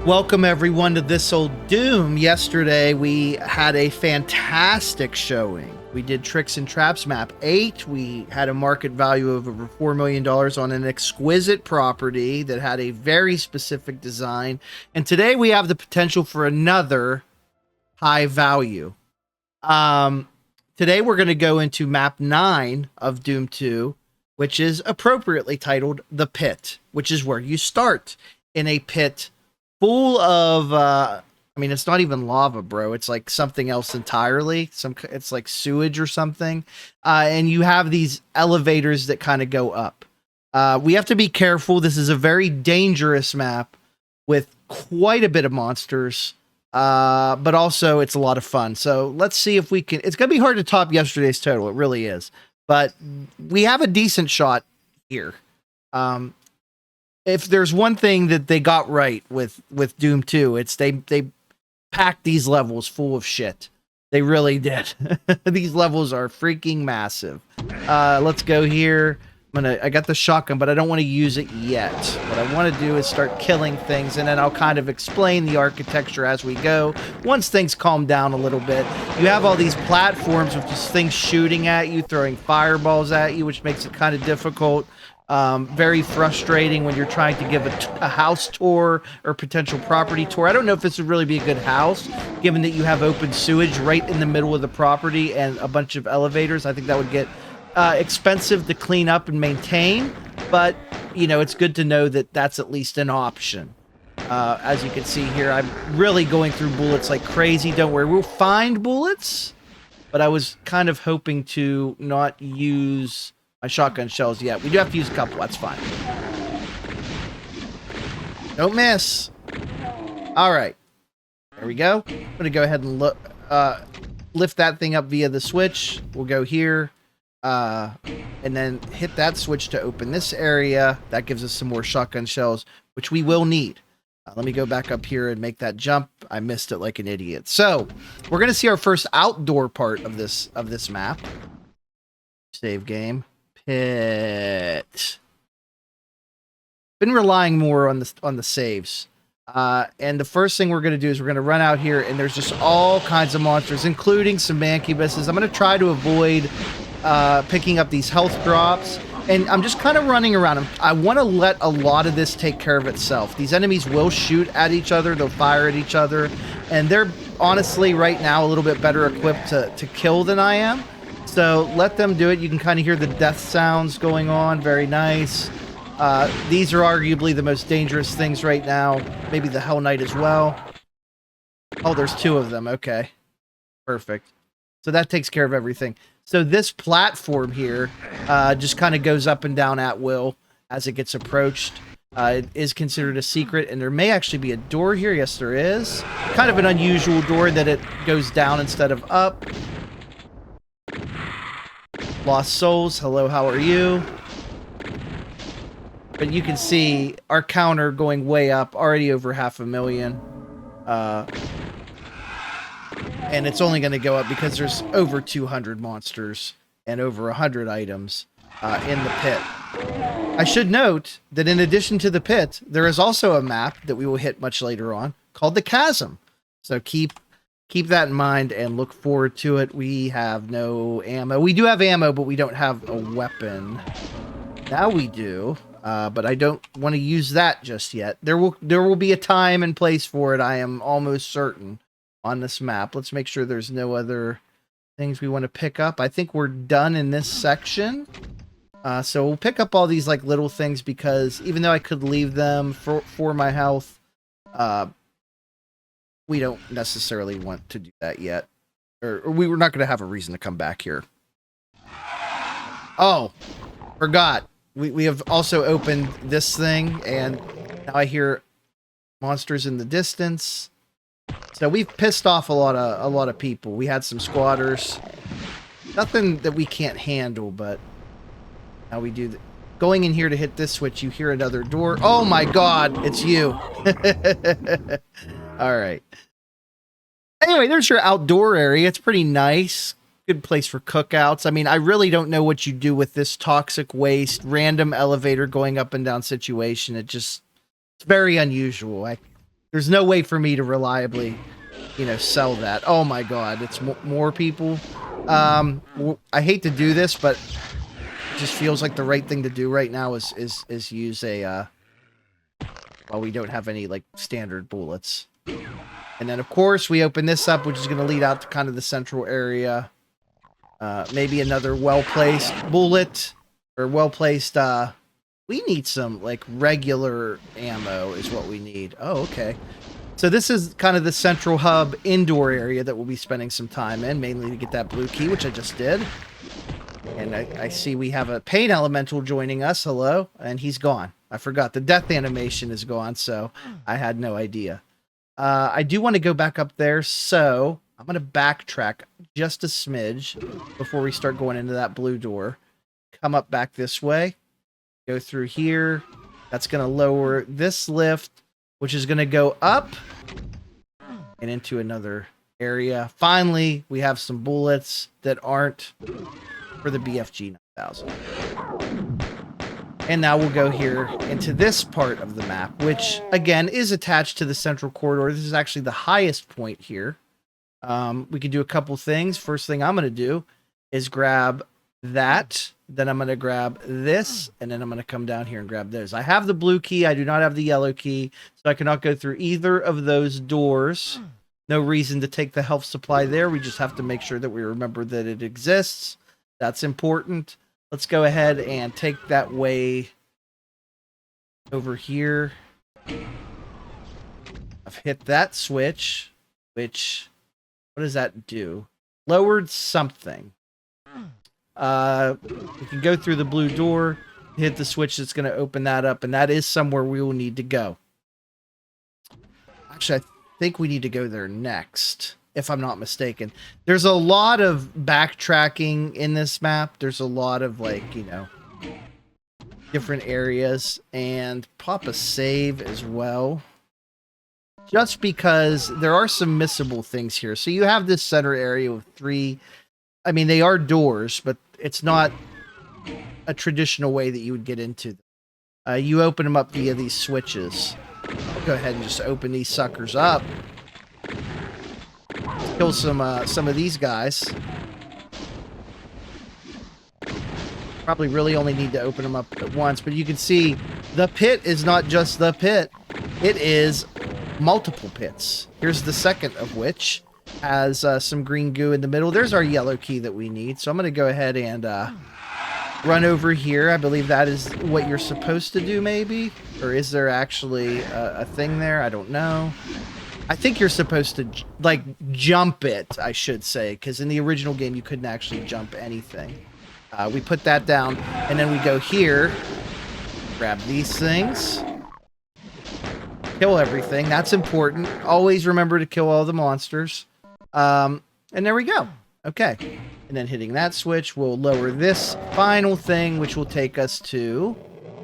Welcome everyone to This Old Doom. Yesterday we had a fantastic showing. We did Tricks and Traps Map 8. We had a market value of over $4 million on an exquisite property that had a very specific design. And today we have the potential for another high value. Today we're going to go into Map 9 of Doom 2, which is appropriately titled The Pit, which is where you start in a pit full of I mean, it's not even lava, bro. It's like something else entirely. It's like sewage or something. And you have these elevators that kind of go up. We have to be careful. This is a very dangerous map with quite a bit of monsters. But also it's a lot of fun. So let's see if we can. It's gonna be hard to top yesterday's total. It really is. But we have a decent shot here. If there's one thing that they got right with Doom 2, it's they packed these levels full of shit. They really did. These levels are freaking massive. Let's go here. I got the shotgun, but I don't want to use it yet. What I want to do is start killing things, and then I'll kind of explain the architecture as we go. Once things calm down a little bit, you have all these platforms with just things shooting at you, throwing fireballs at you, which makes it kind of difficult. Very frustrating when you're trying to give a house tour or potential property tour. I don't know if this would really be a good house, given that you have open sewage right in the middle of the property and a bunch of elevators. I think that would get expensive to clean up and maintain, but you know, it's good to know that that's at least an option. As you can see here, I'm really going through bullets like crazy. Don't worry, we'll find bullets, but I was kind of hoping to not use my shotgun shells yet. We do have to use a couple. That's fine. Don't miss. All right. There we go. I'm going to go ahead and lift that thing up via the switch. We'll go here. And then hit that switch to open this area. That gives us some more shotgun shells, which we will need. Let me go back up here and make that jump. I missed it like an idiot. So we're going to see our first outdoor part of this map. Save game. Pit. Been relying more on the saves. And the first thing we're going to do is we're going to run out here, and there's just all kinds of monsters, including some mancubuses. I'm going to try to avoid picking up these health drops, and I'm just kind of running around them. I want to let a lot of this take care of itself. These enemies will shoot at each other, they'll fire at each other, and they're honestly right now a little bit better equipped to kill than I am. So let them do it. You can kind of hear the death sounds going on. Very nice. These are arguably the most dangerous things right now. Maybe the Hell Knight as well. Oh, there's two of them. Okay. Perfect. So that takes care of everything. So this platform here just kind of goes up and down at will as it gets approached. It is considered a secret, and there may actually be a door here. Yes, there is. Kind of an unusual door that it goes down instead of up. Lost Souls, hello, how are you? But you can see our counter going way up, already over 500,000. And it's only going to go up because there's over 200 monsters and over 100 items in the pit. I should note that in addition to the pit, there is also a map that we will hit much later on called the Chasm. So keep that in mind and look forward to it. We have no ammo. We do have ammo, but we don't have a weapon. Now we do, but I don't want to use that just yet. There will be a time and place for it, I am almost certain, on this map. Let's make sure there's no other things we want to pick up. I think we're done in this section. So we'll pick up all these like little things because even though I could leave them for my health, we don't necessarily want to do that yet. Or we were not going to have a reason to come back here. Oh, forgot. We have also opened this thing, and now I hear monsters in the distance. So we've pissed off a lot of people. We had some squatters. Nothing that we can't handle, but now we do. Going in here to hit this switch, you hear another door. Oh my God, it's you. All right. Anyway, there's your outdoor area. It's pretty nice. Good place for cookouts. I mean, I really don't know what you do with this toxic waste, random elevator going up and down situation. It's very unusual. There's no way for me to reliably, you know, sell that. Oh my god, it's more people. I hate to do this, but it just feels like the right thing to do right now is use a well, we don't have any like standard bullets. And then of course we open this up, which is going to lead out to kind of the central area. Maybe another well-placed bullet or well-placed we need some like regular ammo is what we need. Oh, okay. So this is kind of the central hub indoor area that we'll be spending some time in, mainly to get that blue key, which I just did. And I see we have a pain elemental joining us. Hello. And he's gone. I forgot. The death animation is gone, so I had no idea. I do want to go back up there, so I'm going to backtrack just a smidge before we start going into that blue door. Come up back this way. Go through here. That's going to lower this lift, which is going to go up and into another area. Finally, we have some bullets that aren't for the BFG 9000. And now we'll go here into this part of the map, which, again, is attached to the central corridor. This is actually the highest point here. We can do a couple things. First thing I'm going to do is grab that. Then I'm going to grab this, and then I'm going to come down here and grab this. I have the blue key. I do not have the yellow key, so I cannot go through either of those doors. No reason to take the health supply there. We just have to make sure that we remember that it exists. That's important. Let's go ahead and take that way over here. I've hit that switch, which, what does that do? Lowered something. We can go through the blue door, hit the switch that's going to open that up, and that is somewhere we will need to go. Actually, I think we need to go there next, if I'm not mistaken. There's a lot of backtracking in this map. There's a lot of, like, you know, different areas, and pop a save as well. Just because there are some missable things here. So you have this center area with 3... I mean, they are doors, but it's not a traditional way that you would get into them. You open them up via these switches. I'll go ahead and just open these suckers up. Kill some of these guys. Probably really only need to open them up at once, but you can see the pit is not just the pit. It is multiple pits. Here's the second of which has some green goo in the middle. There's our yellow key that we need. So I'm going to go ahead and run over here. I believe that is what you're supposed to do, maybe? Or is there actually a thing there? I don't know. I think you're supposed to, like, jump it, I should say. Because in the original game, you couldn't actually jump anything. We put that down, and then we go here. Grab these things. Kill everything. That's important. Always remember to kill all the monsters. And there we go. Okay. And then hitting that switch will lower this final thing, which will take us to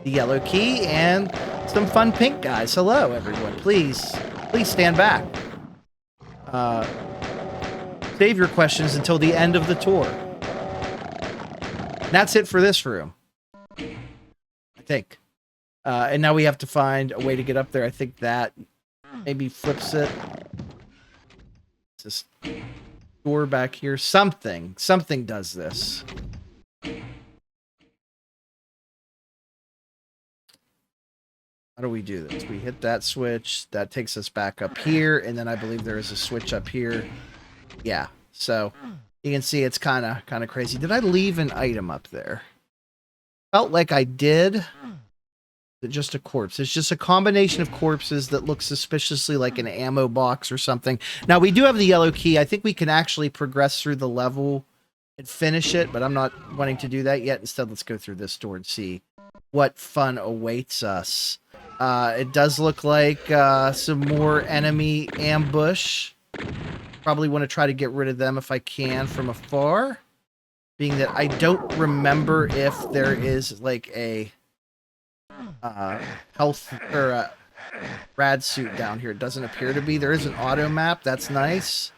the yellow key and some fun pink guys. Hello, everyone. Please stand back. Save your questions until the end of the tour. And that's it for this room, I think. And now we have to find a way to get up there. I think that maybe flips it. This door back here. Something does this. How do we do this? We hit that switch. That takes us back up here. And then I believe there is a switch up here. Yeah. So you can see it's kind of crazy. Did I leave an item up there? Felt like I did. Just a corpse. It's just a combination of corpses that look suspiciously like an ammo box or something. Now, we do have the yellow key. I think we can actually progress through the level and finish it, but I'm not wanting to do that yet. Instead, let's go through this door and see what fun awaits us. It does look like some more enemy ambush. Probably want to try to get rid of them if I can from afar. Being that I don't remember if there is like a health or a rad suit down here. It doesn't appear to be. There is an auto map. That's nice.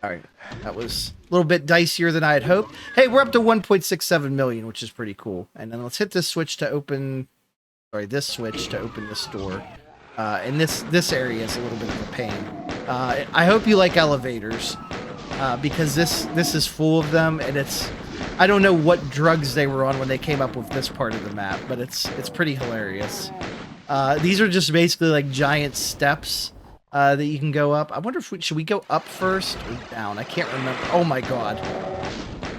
All right, that was a little bit dicier than I had hoped. Hey, we're up to 1.67 million, which is pretty cool. And then let's hit this switch to open sorry, this switch to open this door. And this area is a little bit of a pain. I hope you like elevators, because this is full of them, and I don't know what drugs they were on when they came up with this part of the map, but it's pretty hilarious. These are just basically like giant steps that you can go up. I wonder if should we go up first or down? I can't remember. Oh my god.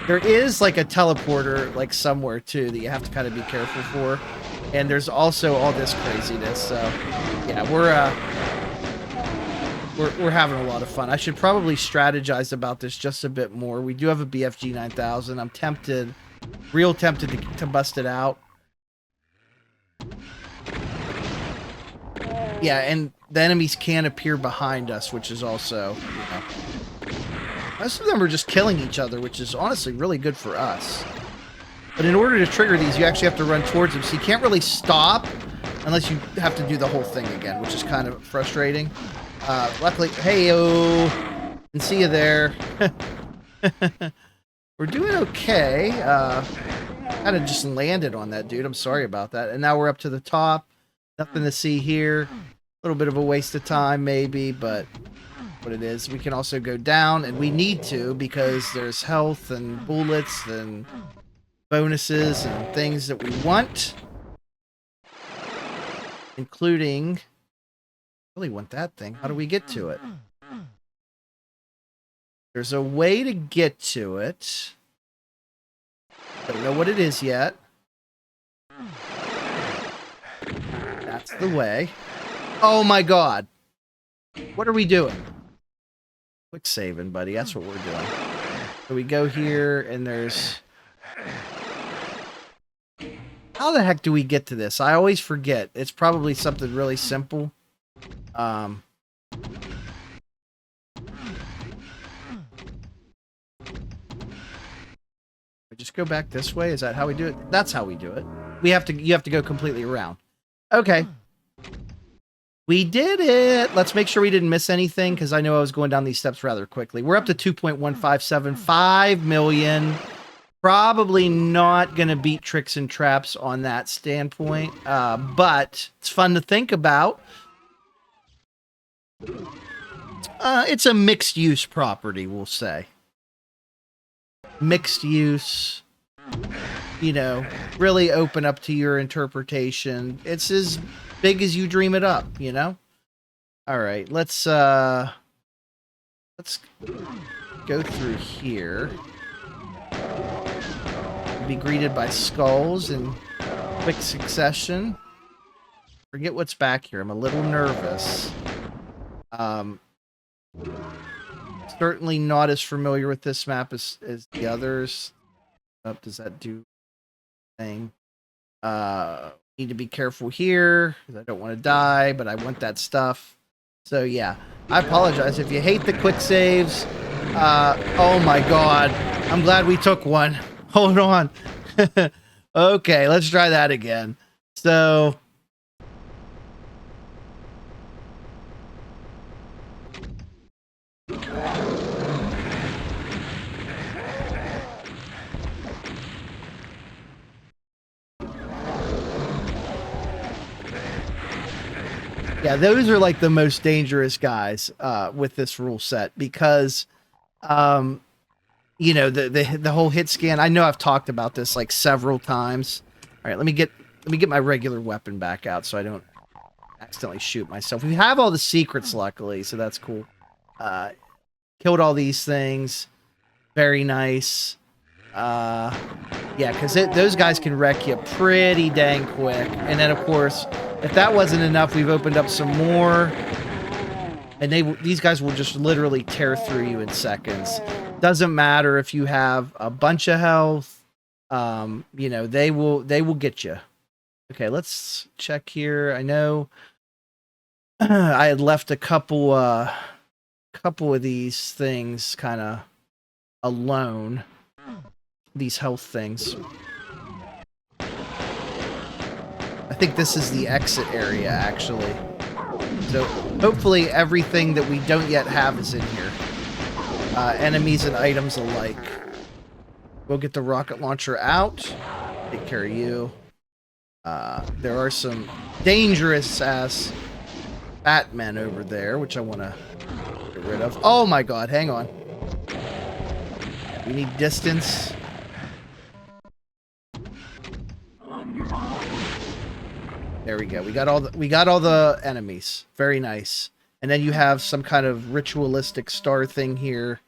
There is like a teleporter like somewhere too that you have to kind of be careful for. And there's also all this craziness. So yeah, we're having a lot of fun. I should probably strategize about this just a bit more. We do have a BFG 9000. I'm tempted, real tempted to bust it out. Yeah, and the enemies can appear behind us, which is also, most of them are just killing each other, which is honestly really good for us. But in order to trigger these, you actually have to run towards them, so you can't really stop unless you have to do the whole thing again, which is kind of frustrating. Luckily, hey-o, and see you there. We're doing okay. Kind of just landed on that dude. I'm sorry about that. And now we're up to the top. Nothing to see here. A little bit of a waste of time, maybe, but what it is. We can also go down, and we need to because there's health and bullets and bonuses and things that we want, including. I really want that thing. How do we get to it? There's a way to get to it. Don't know what it is yet. That's the way. Oh my god. What are we doing? Quick saving, buddy. That's what we're doing. So we go here, and there's... How the heck do we get to this? I always forget. It's probably something really simple. Just go back this way. Is that how we do it? That's how we do it. You have to go completely around. Okay. We did it. Let's make sure we didn't miss anything, because I know I was going down these steps rather quickly. We're up to 2.1575 million. Probably not going to beat Tricks and Traps on that standpoint, but it's fun to think about. It's a mixed-use property, we'll say. Mixed use, really open up to your interpretation. It's as big as you dream it up, All right, let's go through here. Be greeted by skulls in quick succession. Forget what's back here. I'm a little nervous. Certainly not as familiar with this map as the others. Does that do thing? Need to be careful here, because I don't want to die, but I want that stuff. So yeah, I apologize if you hate the quick saves. Oh my god, I'm glad we took one. Hold on. Okay, let's try that again. So yeah, those are like the most dangerous guys with this rule set, because the whole hit scan. I know I've talked about this like several times. All right, let me get my regular weapon back out so I don't accidentally shoot myself. We have all the secrets, luckily, so that's cool. Killed all these things. Very nice. Yeah, because those guys can wreck you pretty dang quick. And then, of course, if that wasn't enough, we've opened up some more. And these guys will just literally tear through you in seconds. Doesn't matter if you have a bunch of health. They will get you. Okay, let's check here. I know I had left a couple of these things kind of alone. These health things. I think this is the exit area, actually. So hopefully everything that we don't yet have is in here. Enemies and items alike. We'll get the rocket launcher out. Take care of you. There are some dangerous ass Batmen over there, which I want to get rid of. Oh my god, hang on. We need distance. There we go. We got all the enemies. Very nice. And then you have some kind of ritualistic star thing here.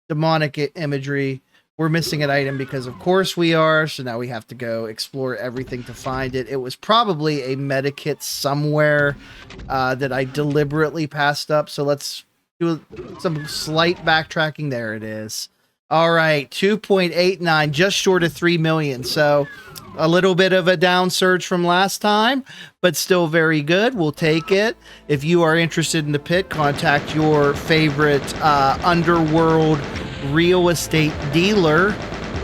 Demonic imagery. We're missing an item because of course we are. So now we have to go explore everything to find it. It was probably a medikit somewhere that I deliberately passed up. So let's do some slight backtracking. There it is. All right. 2.89, just short of 3 million. So a little bit of a down surge from last time, but still very good. We'll take it. If you are interested in the pit, contact your favorite underworld real estate dealer,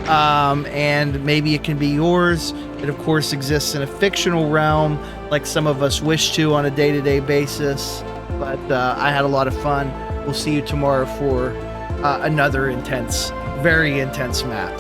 and maybe it can be yours. It, of course, exists in a fictional realm like some of us wish to on a day-to-day basis, but I had a lot of fun. We'll see you tomorrow for another intense, very intense map.